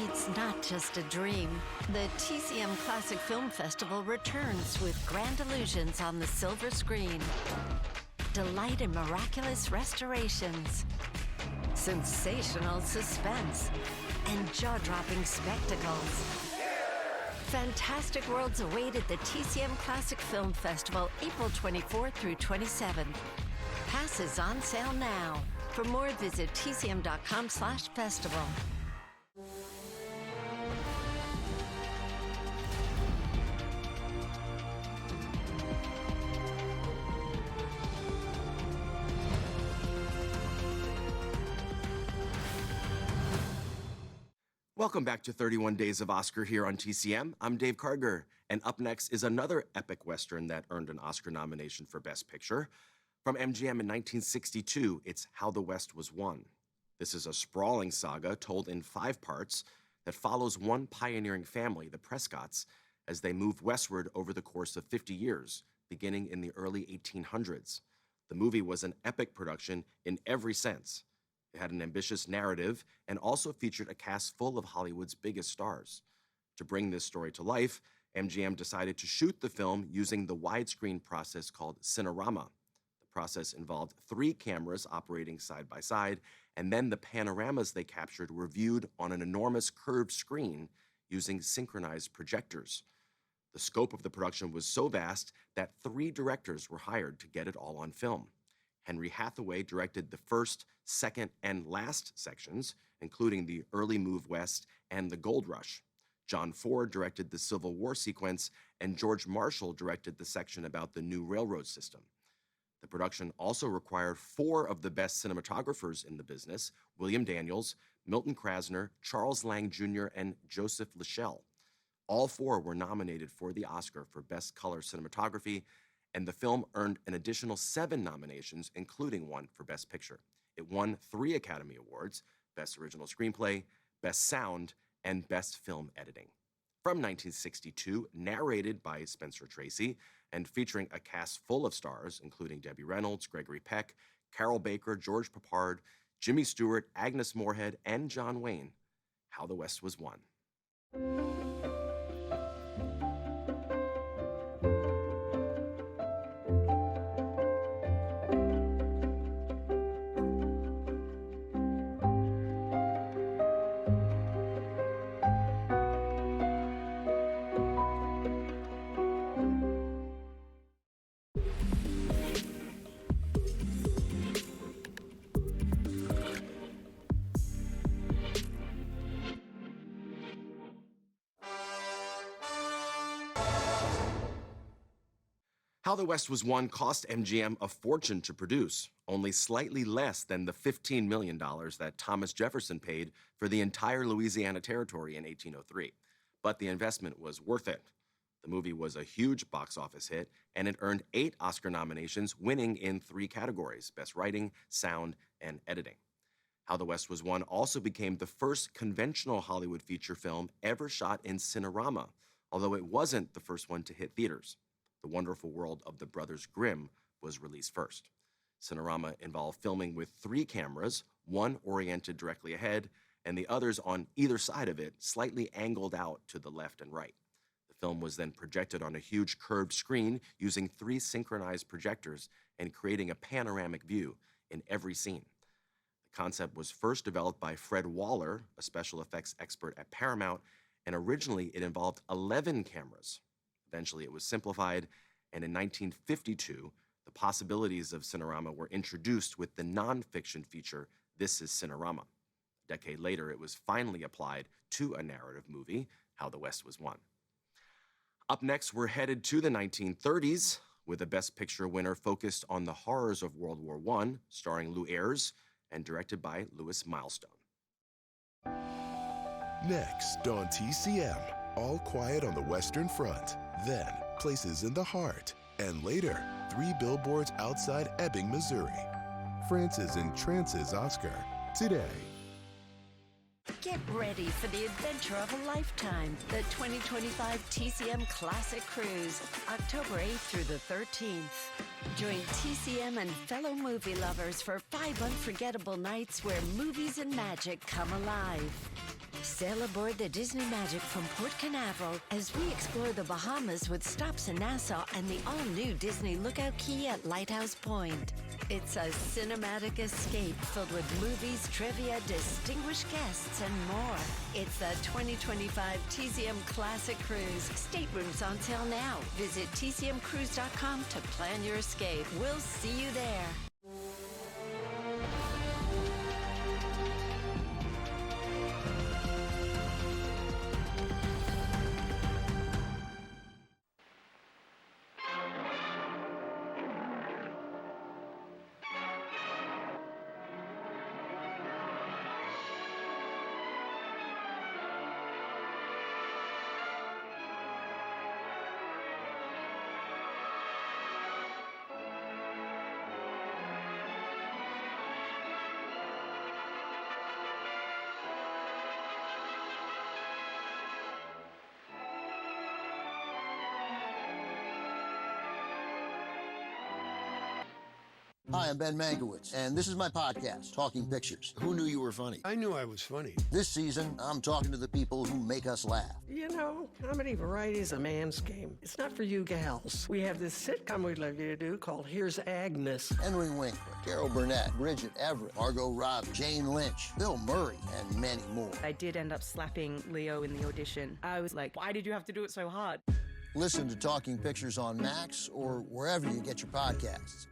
It's not just a dream. The TCM Classic Film Festival returns with grand illusions on the silver screen. Delight in miraculous restorations, sensational suspense, and jaw-dropping spectacles. Fantastic worlds await at the TCM Classic Film Festival, April 24th through 27th. Passes on sale now. For more, visit tcm.com/festival. Welcome back to 31 Days of Oscar here on TCM. I'm Dave Karger, and up next is another epic Western that earned an Oscar nomination for Best Picture. From MGM in 1962, it's How the West Was Won. This is a sprawling saga told in 5 parts that follows one pioneering family, the Prescotts, as they move westward over the course of 50 years, beginning in the early 1800s. The movie was an epic production in every sense. It had an ambitious narrative and also featured a cast full of Hollywood's biggest stars. To bring this story to life, MGM decided to shoot the film using the widescreen process called Cinerama. The process involved 3 cameras operating side by side, and then the panoramas they captured were viewed on an enormous curved screen using synchronized projectors. The scope of the production was so vast that 3 directors were hired to get it all on film. Henry Hathaway directed the first, second, and last sections, including the early move west and the gold rush. John Ford directed the Civil War sequence, and George Marshall directed the section about the new railroad system. The production also required 4 of the best cinematographers in the business: William Daniels, Milton Krasner, Charles Lang Jr., and Joseph Lichell. All 4 were nominated for the Oscar for Best Color Cinematography, and the film earned an additional 7 nominations, including one for Best Picture. It won 3 Academy Awards: Best Original Screenplay, Best Sound, and Best Film Editing. From 1962, narrated by Spencer Tracy, and featuring a cast full of stars, including Debbie Reynolds, Gregory Peck, Carol Baker, George Peppard, Jimmy Stewart, Agnes Moorehead, and John Wayne, How the West Was Won. How the West Was Won cost MGM a fortune to produce, only slightly less than the $15 million that Thomas Jefferson paid for the entire Louisiana Territory in 1803. But the investment was worth it. The movie was a huge box office hit, and it earned 8 Oscar nominations, winning in 3 categories: Best Writing, Sound, and Editing. How the West Was Won also became the first conventional Hollywood feature film ever shot in Cinerama, although it wasn't the first one to hit theaters. The Wonderful World of the Brothers Grimm was released first. Cinerama involved filming with 3 cameras, one oriented directly ahead, and the others on either side of it, slightly angled out to the left and right. The film was then projected on a huge curved screen using 3 synchronized projectors and creating a panoramic view in every scene. The concept was first developed by Fred Waller, a special effects expert at Paramount, and originally it involved 11 cameras. Eventually, it was simplified, and in 1952, the possibilities of Cinerama were introduced with the nonfiction feature, This Is Cinerama. A decade later, it was finally applied to a narrative movie, How the West Was Won. Up next, we're headed to the 1930s, with a Best Picture winner focused on the horrors of World War I, starring Lou Ayres, and directed by Louis Milestone. Next on TCM, All Quiet on the Western Front. Then, Places in the Heart. And later, 3 billboards outside Ebbing, Missouri. Francis entrances Oscar today. Get ready for the adventure of a lifetime. The 2025 TCM Classic Cruise, October 8th through the 13th. Join TCM and fellow movie lovers for 5 unforgettable nights where movies and magic come alive. Sail aboard the Disney Magic from Port Canaveral as we explore the Bahamas with stops in Nassau and the all-new Disney Lookout Key at Lighthouse Point. It's a cinematic escape filled with movies, trivia, distinguished guests, and more. It's the 2025 TCM Classic Cruise. Staterooms on sale now. Visit tcmcruise.com to plan your escape. We'll see you there. Hi, I'm Ben Mankiewicz, and this is my podcast, Talking Pictures. Who knew you were funny? I knew I was funny. This season, I'm talking to the people who make us laugh. You know, comedy variety is a man's game. It's not for you gals. We have this sitcom we'd love you to do called Here's Agnes. Henry Winkler, Carol Burnett, Bridget Everett, Margot Robbie, Jane Lynch, Bill Murray, and many more. I did end up slapping Leo in the audition. I was like, why did you have to do it so hard? Listen to Talking Pictures on Max or wherever you get your podcasts.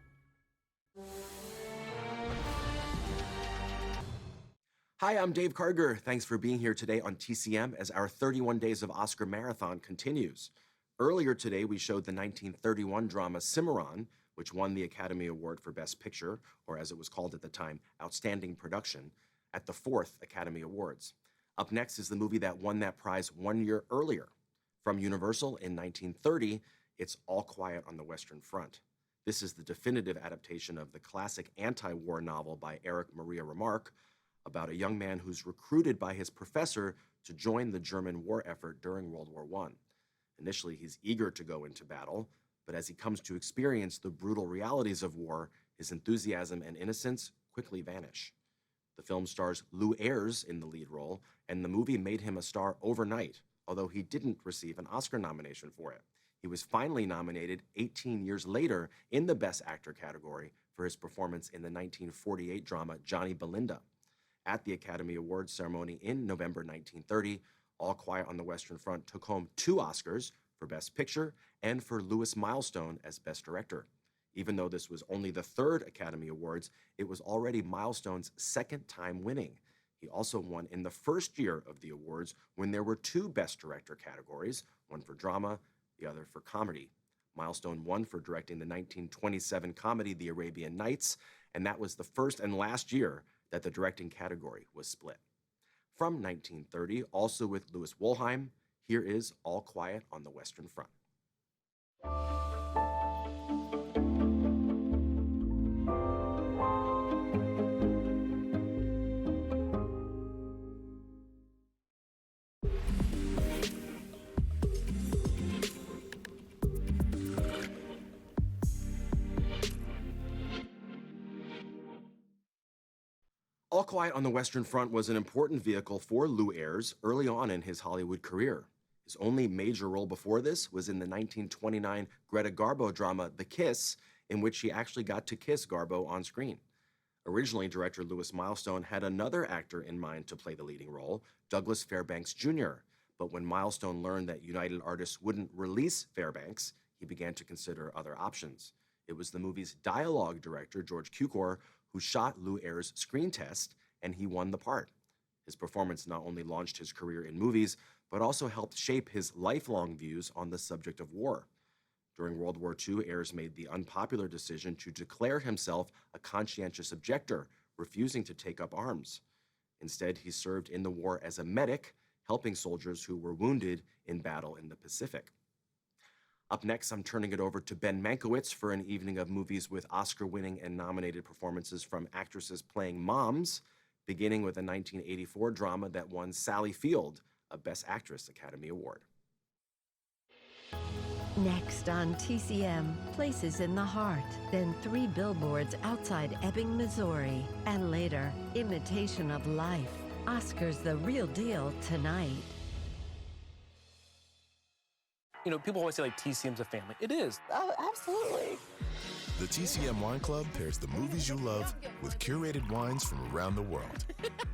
Hi, I'm Dave Karger. Thanks for being here today on TCM as our 31 Days of Oscar Marathon continues. Earlier today, we showed the 1931 drama Cimarron, which won the Academy Award for Best Picture, or as it was called at the time, Outstanding Production, at the 4th Academy Awards. Up next is the movie that won that prize 1 year earlier. From Universal in 1930, it's All Quiet on the Western Front. This is the definitive adaptation of the classic anti-war novel by Erich Maria Remarque about a young man who's recruited by his professor to join the German war effort during World War I. Initially, he's eager to go into battle, but as he comes to experience the brutal realities of war, his enthusiasm and innocence quickly vanish. The film stars Lou Ayres in the lead role, and the movie made him a star overnight, although he didn't receive an Oscar nomination for it. He was finally nominated 18 years later in the Best Actor category for his performance in the 1948 drama Johnny Belinda. At the Academy Awards ceremony in November 1930, All Quiet on the Western Front took home 2 Oscars for Best Picture and for Louis Milestone as Best Director. Even though this was only the 3rd Academy Awards, it was already Milestone's 2nd time winning. He also won in the first year of the awards when there were 2 Best Director categories, one for drama, the other for comedy. Milestone won for directing the 1927 comedy The Arabian Nights, and that was the first and last year that the directing category was split. From 1930, also with Louis Wolheim, here is All Quiet on the Western Front. All Quiet on the Western Front was an important vehicle for Lou Ayres early on in his Hollywood career. His only major role before this was in the 1929 Greta Garbo drama The Kiss, in which he actually got to kiss Garbo on screen. Originally, director Louis Milestone had another actor in mind to play the leading role, Douglas Fairbanks Jr., but when Milestone learned that United Artists wouldn't release Fairbanks, he began to consider other options. It was the movie's dialogue director, George Cukor, who shot Lou Ayres' screen test, and he won the part. His performance not only launched his career in movies, but also helped shape his lifelong views on the subject of war. During World War II, Ayres made the unpopular decision to declare himself a conscientious objector, refusing to take up arms. Instead, he served in the war as a medic, helping soldiers who were wounded in battle in the Pacific. Up next, I'm turning it over to Ben Mankiewicz for an evening of movies with Oscar-winning and nominated performances from actresses playing moms, beginning with a 1984 drama that won Sally Field a Best Actress Academy Award. Next on TCM, Places in the Heart, then 3 Billboards Outside Ebbing, Missouri, and later, Imitation of Life. Oscar's the real deal tonight. You know, people always say, like, TCM's a family. It is. Oh, absolutely. The TCM Wine Club pairs the movies you love with curated wines from around the world.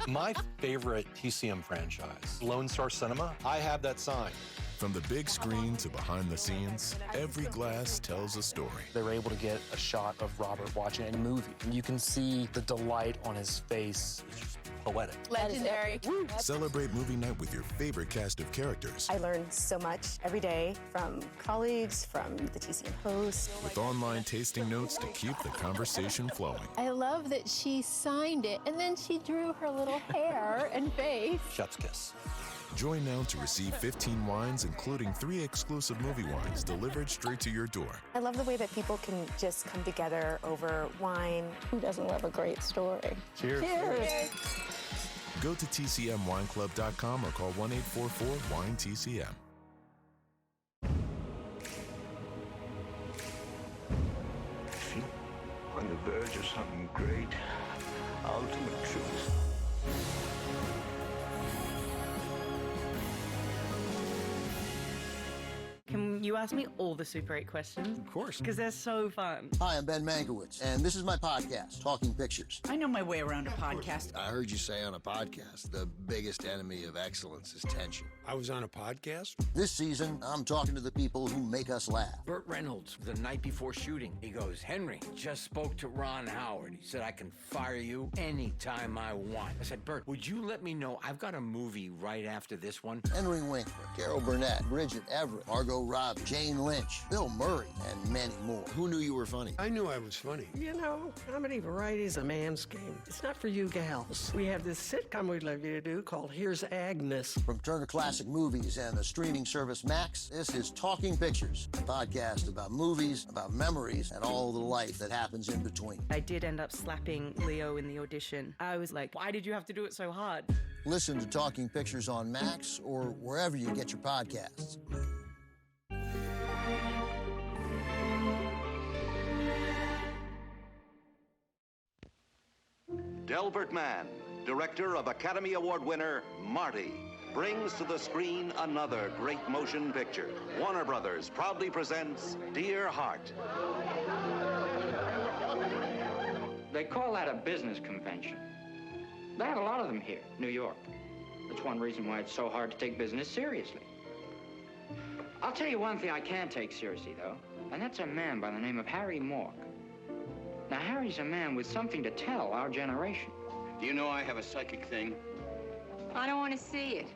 My favorite TCM franchise, Lone Star Cinema. I have that sign. From the big screen to behind the scenes, every glass tells a story. They were able to get a shot of Robert watching a movie. And you can see the delight on his face. It's just poetic. Legendary. Celebrate movie night with your favorite cast of characters. I learn so much every day from colleagues, from the TCM host. With online tasting notes to keep the conversation flowing. I love that she signed it and then she drew her little hair and face. Chef's kiss. Join now to receive 15 wines, including 3 exclusive movie wines delivered straight to your door. I love the way that people can just come together over wine. Who doesn't love a great story? Cheers. Cheers. Go to tcmwineclub.com or call 1-844-WINE-TCM. On the verge of something great, ultimate truth. Can you ask me all the Super 8 questions? Of course. Because they're so fun. Hi, I'm Ben Mankiewicz, and this is my podcast, Talking Pictures. I know my way around a podcast. I heard you say on a podcast, the biggest enemy of excellence is tension. I was on a podcast? This season, I'm talking to the people who make us laugh. Burt Reynolds, the night before shooting, he goes, Henry, just spoke to Ron Howard. He said, I can fire you anytime I want. I said, Burt, would you let me know I've got a movie right after this one? Henry Winkler, Carol Burnett, Bridget Everett, Margot Robbie, Jane Lynch, Bill Murray, and many more. Who knew you were funny? I knew I was funny. You know, comedy variety's a man's game. It's not for you gals. We have this sitcom we'd love you to do called Here's Agnes. From Turner Classic Movies and the streaming service Max, this is Talking Pictures, a podcast about movies, about memories, and all the life that happens in between. I did end up slapping Leo in the audition. I was like, why did you have to do it so hard? Listen to Talking Pictures on Max or wherever you get your podcasts. Delbert Mann, director of Academy Award winner Marty, brings to the screen another great motion picture. Warner Brothers proudly presents Dear Heart. They call that a business convention. They have a lot of them here, New York. That's one reason why it's so hard to take business seriously. I'll tell you one thing I can take seriously, though, and that's a man by the name of Harry Mork. Now, Harry's a man with something to tell our generation. Do you know I have a psychic thing? I don't want to see it.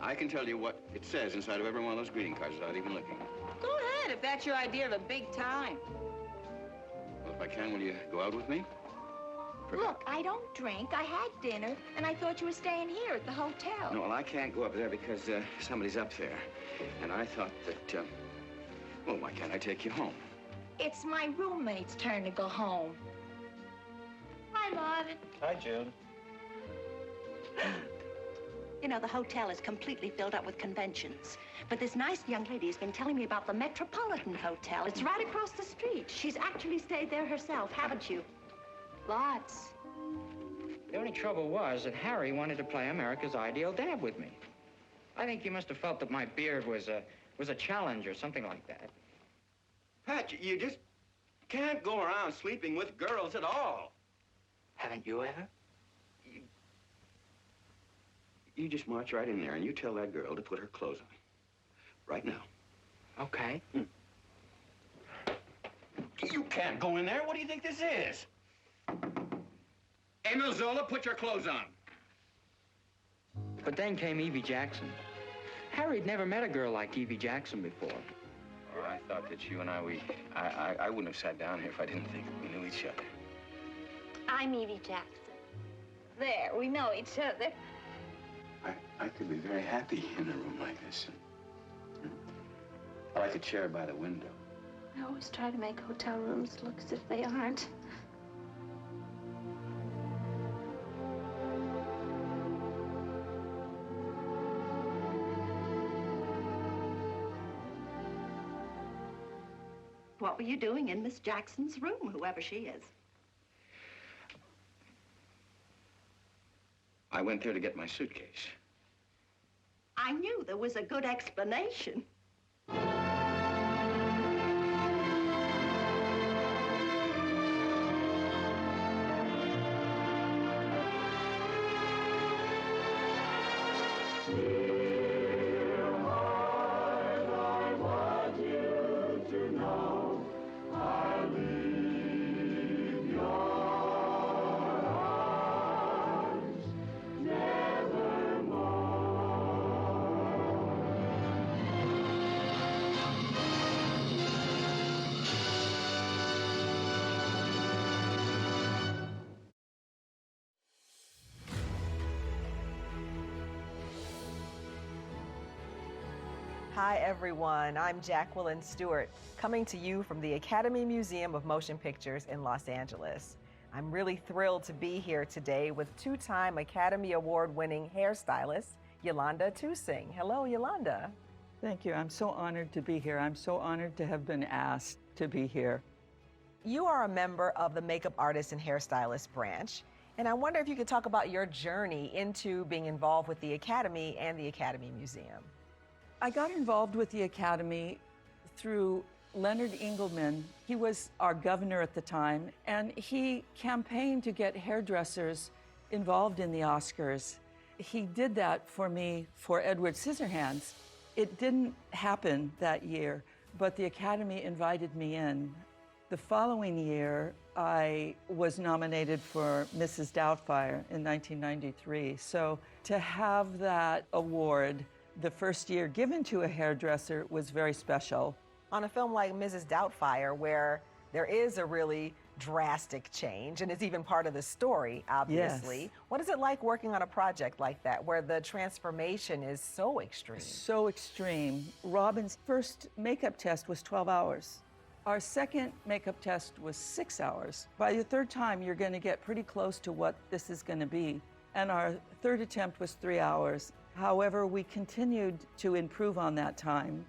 I can tell you what it says inside of every one of those greeting cards without even looking. Go ahead, if that's your idea of a big time. Well, if I can, will you go out with me? Look, I don't drink. I had dinner, and I thought you were staying here at the hotel. No, well, I can't go up there because somebody's up there. And I thought that, well, why can't I take you home? It's my roommate's turn to go home. Hi, Marvin. Hi, June. You know, the hotel is completely filled up with conventions. But this nice young lady has been telling me about the Metropolitan Hotel. It's right across the street. She's actually stayed there herself, haven't you? Lots. The only trouble was that Harry wanted to play America's Ideal Dad with me. I think he must have felt that my beard was a challenge or something like that. Pat, you just can't go around sleeping with girls at all. Haven't you ever? You just march right in there and you tell that girl to put her clothes on. Right now. Okay. You can't go in there. What do you think this is? Emil Zola, put your clothes on. But then came Evie Jackson. Harry'd never met a girl like Evie Jackson before. Oh, I thought that you and I wouldn't have sat down here if I didn't think we knew each other. I'm Evie Jackson. There, we know each other. I could be very happy in a room like this. I like a chair by the window. I always try to make hotel rooms look as if they aren't. What were you doing in Miss Jackson's room, whoever she is? I went there to get my suitcase. I knew there was a good explanation. Hi everyone, I'm Jacqueline Stewart, coming to you from the Academy Museum of Motion Pictures in Los Angeles. I'm really thrilled to be here today with two-time Academy Award-winning hairstylist, Yolanda Tusing. Hello, Yolanda. Thank you. I'm so honored to be here. I'm so honored to have been asked to be here. You are a member of the makeup artist and hairstylist branch, and I wonder if you could talk about your journey into being involved with the Academy and the Academy Museum. I got involved with the Academy through Leonard Engelman. He was our governor at the time, and he campaigned to get hairdressers involved in the Oscars. He did that for me for Edward Scissorhands. It didn't happen that year, but the Academy invited me in. The following year, I was nominated for Mrs. Doubtfire in 1993. So to have that award the first year given to a hairdresser was very special. On a film like Mrs. Doubtfire, where there is a really drastic change, and it's even part of the story, obviously. Yes. What is it like working on a project like that, where the transformation is so extreme? So extreme. Robin's first makeup test was 12 hours. Our second makeup test was 6 hours. By the third time, you're going to get pretty close to what this is going to be. And our third attempt was 3 hours. However, we continued to improve on that time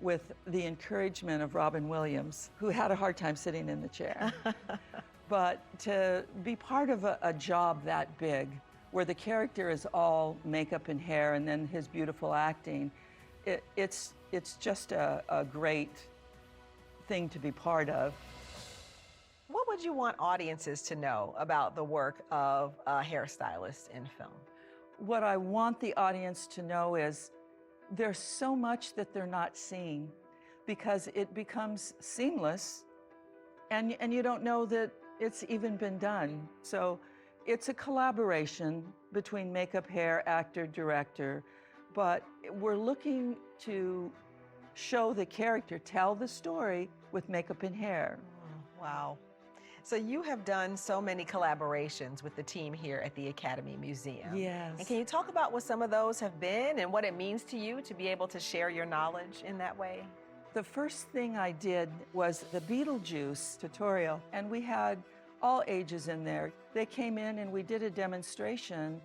with the encouragement of Robin Williams, who had a hard time sitting in the chair. But to be part of a job that big, where the character is all makeup and hair and then his beautiful acting, it's just a great thing to be part of. What would you want audiences to know about the work of a hairstylist in film? What I want the audience to know is there's so much that they're not seeing because it becomes seamless and you don't know that it's even been done. So it's a collaboration between makeup, hair, actor, director, but we're looking to show the character, tell the story with makeup and hair. Wow. So you have done so many collaborations with the team here at the Academy Museum. Yes. And can you talk about what some of those have been and what it means to you to be able to share your knowledge in that way? The first thing I did was the Beetlejuice tutorial, and we had all ages in there. They came in and we did a demonstration,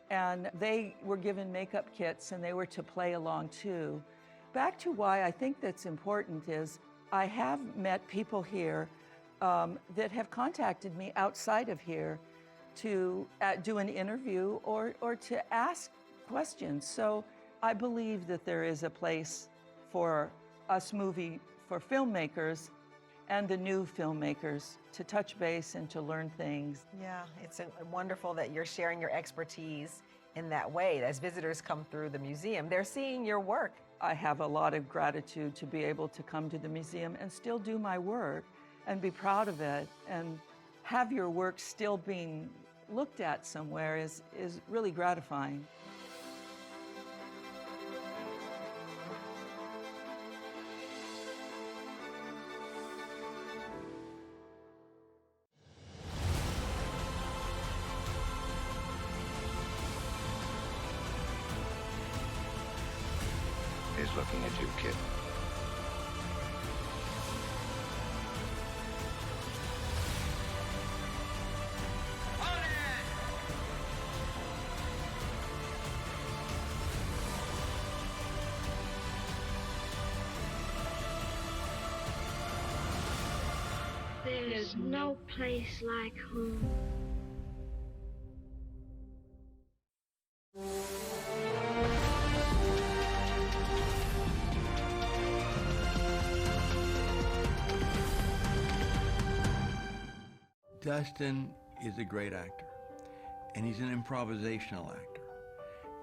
and they were given makeup kits and they were to play along too. Back to why I think that's important is I have met people here that have contacted me outside of here to do an interview or to ask questions. So I believe that there is a place for us for filmmakers and the new filmmakers to touch base and to learn things. Yeah, it's wonderful that you're sharing your expertise in that way. As visitors come through the museum, they're seeing your work. I have a lot of gratitude to be able to come to the museum and still do my work and be proud of it, and have your work still being looked at somewhere is really gratifying. He's looking at you, kid. There's no place like home. Dustin is a great actor, and he's an improvisational actor.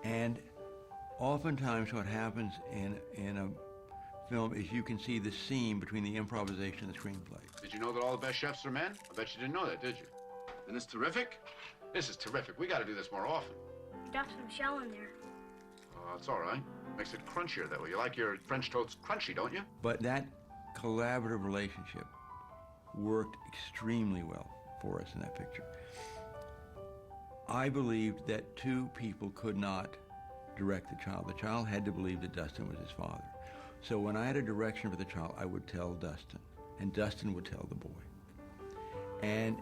And oftentimes what happens in a film is you can see the seam between the improvisation and the screenplay. Did you know that all the best chefs are men? I bet you didn't know that, did you? Isn't this terrific? This is terrific. We got to do this more often. You dumped some shell in there. It's all right. Makes it crunchier that way. You like your French toast crunchy, don't you? But that collaborative relationship worked extremely well for us in that picture. I believed that two people could not direct the child. The child had to believe that Dustin was his father. So when I had a direction for the child, I would tell Dustin, and Dustin would tell the boy. And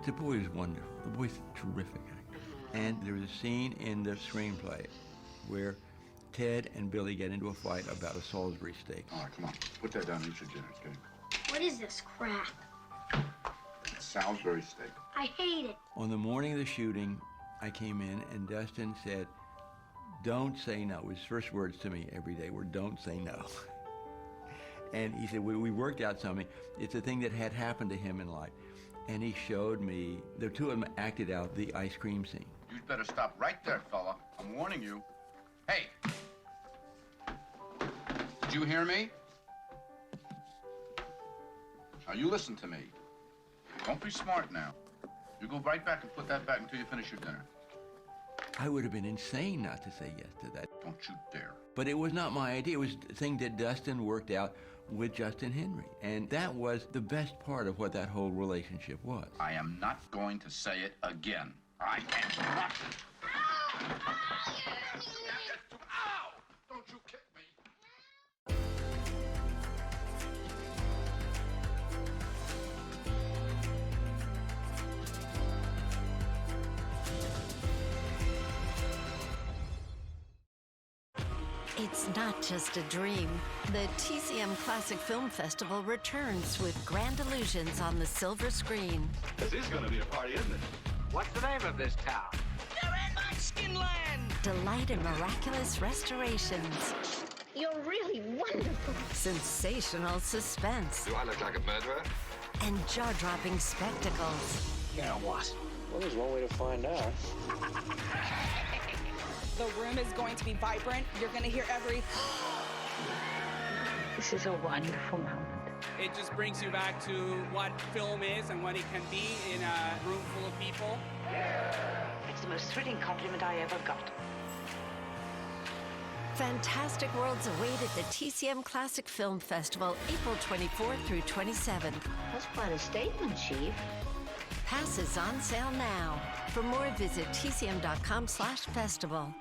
the boy is wonderful. The boy's a terrific actor. And there was a scene in the screenplay where Ted and Billy get into a fight about a Salisbury steak. All right, come on. Put that down and eat your dinner. It's getting... What is this crap? Salisbury steak. I hate it. On the morning of the shooting, I came in and Dustin said, "Don't say no." His first words to me every day were, "Don't say no." And he said, we worked out something. It's a thing that had happened to him in life. And he showed me, the two of them acted out the ice cream scene. You'd better stop right there, fella. I'm warning you. Hey! Did you hear me? Now, you listen to me. Don't be smart now. You go right back and put that back until you finish your dinner. I would have been insane not to say yes to that. Don't you dare. But it was not my idea. It was a thing that Dustin worked out with Justin Henry. And that was the best part of what that whole relationship was. I am not going to say it again. I am not. Ow! Don't you kick me. It's not just a dream. The TCM Classic Film Festival returns with grand illusions on the silver screen. This is going to be a party, isn't it? What's the name of this town? You're in Munchkin Land! Delight in miraculous restorations. You're really wonderful. Sensational suspense. Do I look like a murderer? And jaw-dropping spectacles. You know what? Well, there's one way to find out. The room is going to be vibrant. You're going to hear every... This is a wonderful moment. It just brings you back to what film is and what it can be in a room full of people. It's the most thrilling compliment I ever got. Fantastic worlds await at the TCM Classic Film Festival, April 24th through 27th. That's quite a statement, Chief. Passes on sale now. For more, visit tcm.com/festival.